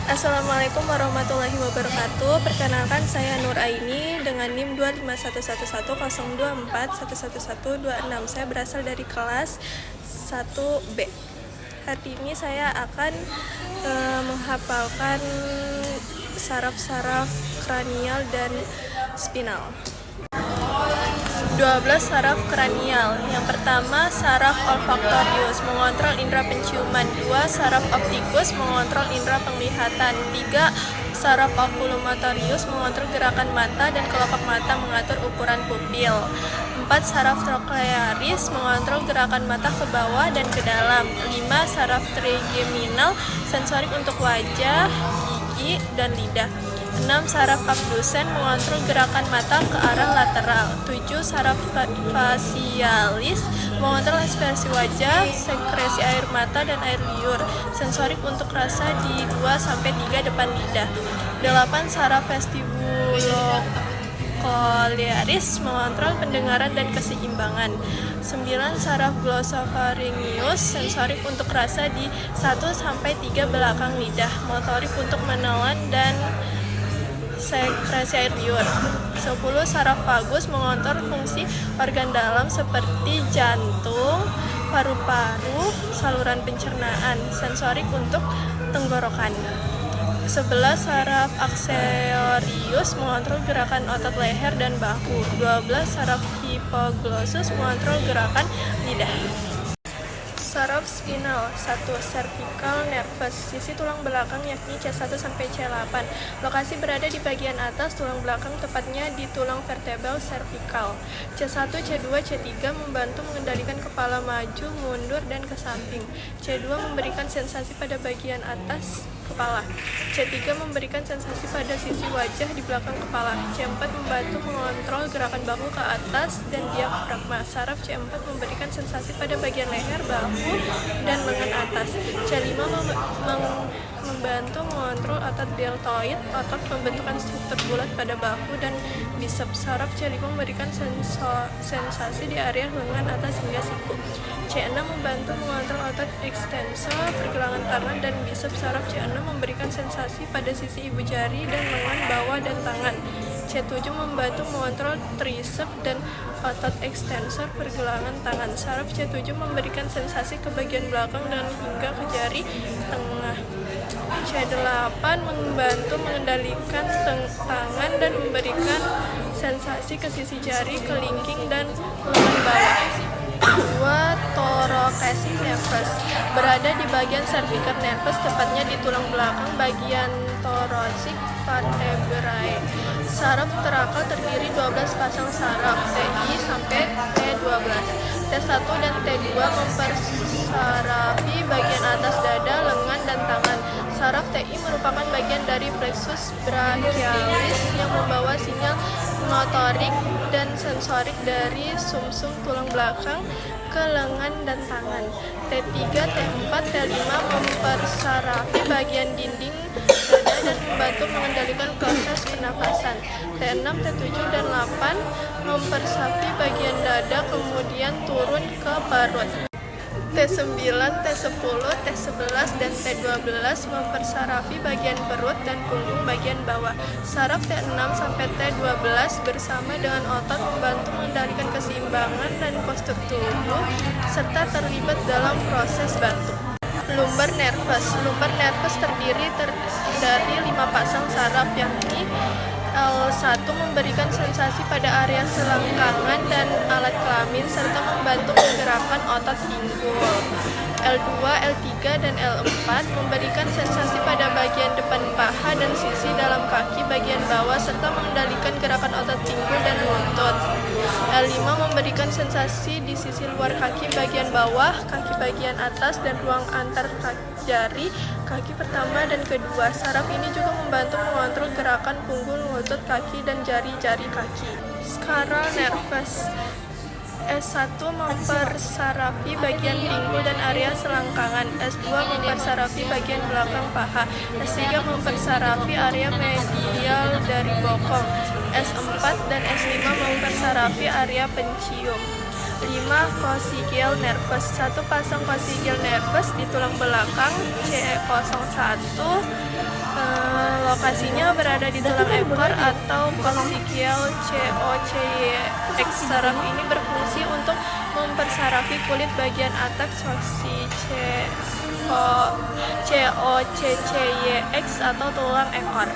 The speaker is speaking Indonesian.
Assalamualaikum warahmatullahi wabarakatuh. Perkenalkan, saya Nur Aini dengan NIM 2511102411126. Saya berasal dari kelas 1B. Hari ini saya akan menghafalkan saraf-saraf kranial dan spinal. 12 saraf kranial. Yang pertama, saraf olfaktorius mengontrol indera penciuman. 2. Saraf optikus mengontrol indera penglihatan. 3. Saraf oculomotorius mengontrol gerakan mata dan kelopak mata mengatur ukuran pupil. 4. Saraf troklearis mengontrol gerakan mata ke bawah dan ke dalam. 5. Saraf trigeminal sensorik untuk wajah, gigi, dan lidah. 6. Saraf abdusen mengontrol gerakan mata ke arah lateral. 7. Saraf fasialis mengontrol ekspresi wajah, sekresi air mata dan air liur, sensorik untuk rasa di 2-3 depan lidah. 8. Saraf vestibulocoliaris mengontrol pendengaran dan keseimbangan. 9. Saraf glosopharyngeus sensorik untuk rasa di 1-3 belakang lidah, motorik untuk menelan dan sekresi air liur. 10. Saraf vagus mengontrol fungsi organ dalam seperti jantung, paru-paru, saluran pencernaan, sensorik untuk tenggorokan. 11. Saraf aksorius mengontrol gerakan otot leher dan bahu. 12. Saraf hipoglossus mengontrol gerakan lidah. Saraf spinal. 1. Cervical nervus, sisi tulang belakang yakni C1-C8. Lokasi berada di bagian atas tulang belakang, tepatnya di tulang vertebral cervical. C1, C2, C3 membantu mengendalikan kepala maju, mundur, dan ke samping. C2 memberikan sensasi pada bagian atas kepala. C3 memberikan sensasi pada sisi wajah di belakang kepala. C4 membantu mengontrol gerakan bahu ke atas dan diafragma. Saraf C4 memberikan sensasi pada bagian leher, bahu, dan lengan atas. C5 membantu mengontrol otot deltoid, otot pembentukan struktur bulat pada bahu dan biceps. Saraf C5 memberikan sensasi di area lengan atas hingga siku. C6 membantu mengontrol otot ekstensor, pergelangan tangan, dan biceps. Saraf C6 memberikan sensasi pada sisi ibu jari dan lengan bawah dan tangan. C7 membantu mengontrol trisep dan otot ekstensor pergelangan tangan. Saraf C7 memberikan sensasi ke bagian belakang dan hingga ke jari tengah. C8 membantu mengendalikan tangan dan memberikan sensasi ke sisi jari, kelingking, dan lengan bawah. 2. Thoracic nervus berada di bagian cervical nervus, tepatnya di tulang belakang bagian thoracic vertebrae. Saraf torakal terdiri 12 pasang saraf TI sampai T12. T1 dan T2 mempersarafi bagian atas dada, lengan, dan tangan. Saraf TI merupakan bagian dari plexus brachialis yang membawa sinyal motorik dan sensorik dari sumsum tulang belakang ke lengan dan tangan. T3, T4, T5 mempersarafi bagian dinding dada dan membantu mengendalikan proses pernapasan. T6, T7, dan 8 mempersarafi bagian dada kemudian turun ke perut. T9, T10, T11, dan T12 mempersarafi bagian perut dan punggung bagian bawah. Saraf T6 sampai T12 bersama dengan otot membantu mengendalikan keseimbangan dan postur tubuh serta terlibat dalam proses batuk. Lumbar nervus. Lumbar nervus terdiri dari 5 pasang saraf yakni L1 memberikan sensasi pada area selangkangan dan alat kelamin serta membantu menggerakkan otot pinggul. L2, L3, dan L4 memberikan sensasi pada bagian depan paha dan sisi dalam kaki bagian bawah serta mengendalikan gerakan otot pinggul dan lutut. L5 memberikan sensasi di sisi luar kaki bagian bawah, kaki bagian atas, dan ruang antar jari kaki pertama dan kedua. Saraf ini juga membantu mengontrol gerakan punggung, lutut, kaki, dan jari-jari kaki. Sacral nervus. S1 mempersarafi bagian pinggul dan area selangkangan. S2 mempersarafi bagian belakang paha. S3 mempersarafi area medial dari bokong. S4 dan S5 mempersarafi area pencium. 5. Coccygeal nervus. 1 pasang coccygeal nervus di tulang belakang C01. Lokasinya berada di tulang ekor atau coccygeal COCYX. Saraf ini berfungsi untuk mempersarafi kulit bagian atas COCCYX atau tulang ekor.